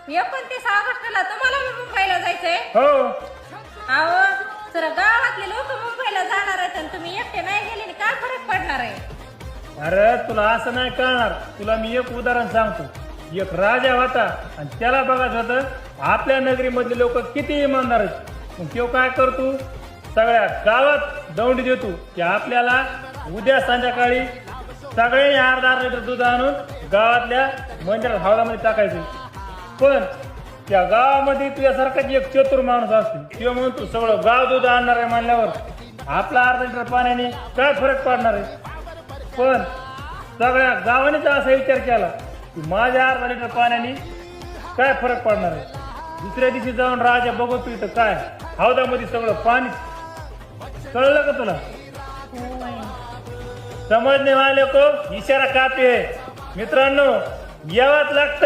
29 ऑगस्टला तुम्हाला मुंबईला जायचंय? हो. अहो सर गावातले लोक मुंबईला जाणार आहेत आणि तुम्ही एकटे नाही गेले काय फरक पडणार आहे? अरे तुला असं नाही कळणार. तुला मी एक उदाहरण सांगतो. एक राजा होता आणि त्याला बघायचं होतं आपल्या नगरीमधले लोक किती इमानदार आहेत. मग तो काय करतो, सगळ्या गावात दौंडी देतो की आपल्याला उद्या संध्याकाळी सगळ्यांनी अर्धा लिटर दूध आणून गावातल्या मंदिरात हौदामध्ये टाकायचं. पण त्या गावामध्ये तुझ्यासारखाच एक चतुर माणूस असतो. किंवा म्हणून तू सगळं गाव दूध आणणार आहे म्हणल्यावर आपला अर्धा लिटर पाण्याने काय फरक पडणार आहे. पण सगळ्या गावानेच असा विचार केला की माझ्या अर्धा लिटर पाण्याने काय फरक पडणार आहे. दुसऱ्या दिवशी जाऊन राजा बघतो इथं काय हौदामध्ये सगळं पाणी. कळलं का तुला? समजणे वाले को इशारा काफी आहे. मित्रांनो यावंच लागतं.